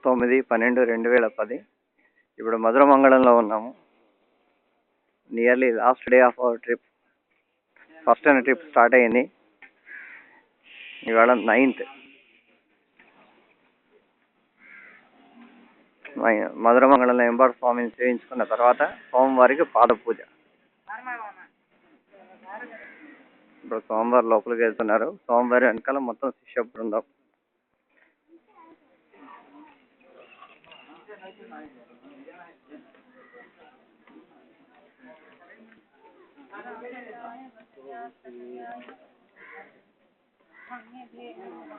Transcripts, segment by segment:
9/12/2010 ఇప్పుడు మధురమంగళంలో ఉన్నాము. Nearly last day of our trip. First అనే ట్రిప్ స్టార్ట్ అయ్యింది. ఇవాళ 9th. మధురమంగళంలో ఎంబార్ స్వామిని సేవించుకున్న తర్వాత స్వామివారికి పాద పూజ. ఇప్పుడు స్వామివారు లోపలికి వెళ్తున్నారు. స్వామివారి వెనకాల మొత్తం శిష్య బృందం.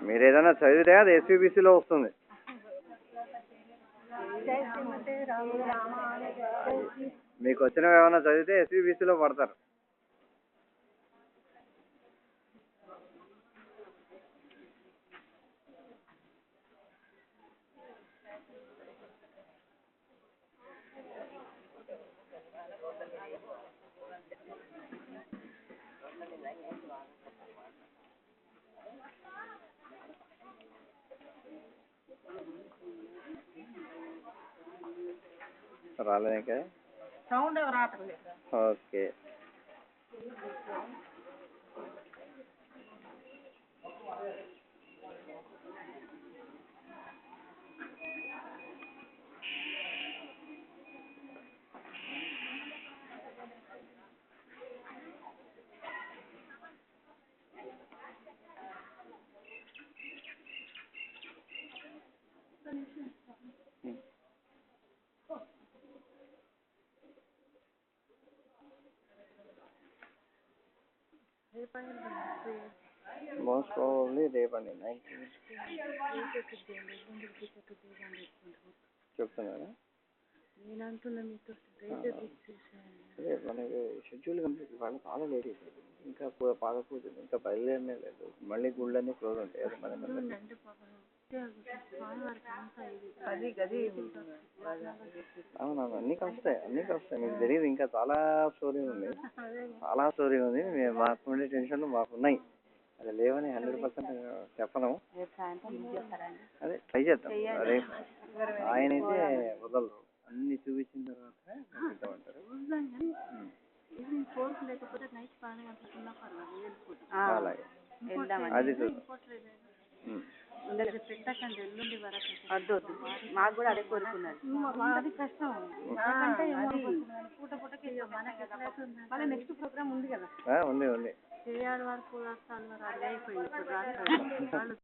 మీరు ఏదైనా చదివితే అది ఎస్విబిసిలో వస్తుంది. మీకు వచ్చినవి ఏమైనా చదివితే ఎస్విబిసిలో పడతారు. రాలేదు ఇంకా సౌండ్ రావట్లేదు. ఓకే. మోస్ట్ ప్రాబబ్లీ రేపండి 19th చెప్తున్నారా? అదే మనకి షెడ్యూల్ కంప్లీట్. వాళ్ళు చాలా లేట్ అయిపోయింది. ఇంకా పాద పూజ ఇంకా బయలుదేరనే లేదు. మళ్ళీ గుళ్ళన్నీ క్లోజ్ ఉంటాయి. అది మనకి అవునవును. అన్నీ కలుస్తాయి. మీకు తెలియదు. ఇంకా చాలా స్టోరీ ఉంది. మాకు ఉండే టెన్షన్లు మాకు ఉన్నాయి. అది లేవని 100% చెప్పను. అదే ట్రై చేద్దాం. అదే ఆయన అయితే వదలరు. అన్ని చూపించిన తర్వాత ఇద్దామంటారు. అలాగే అది మాకు కూడా అదే కోరుకున్నారు. నెక్స్ట్ ప్రోగ్రామ్ ఉంది కదా. ఉంది. చేయాలి వరకు అయిపోయింది.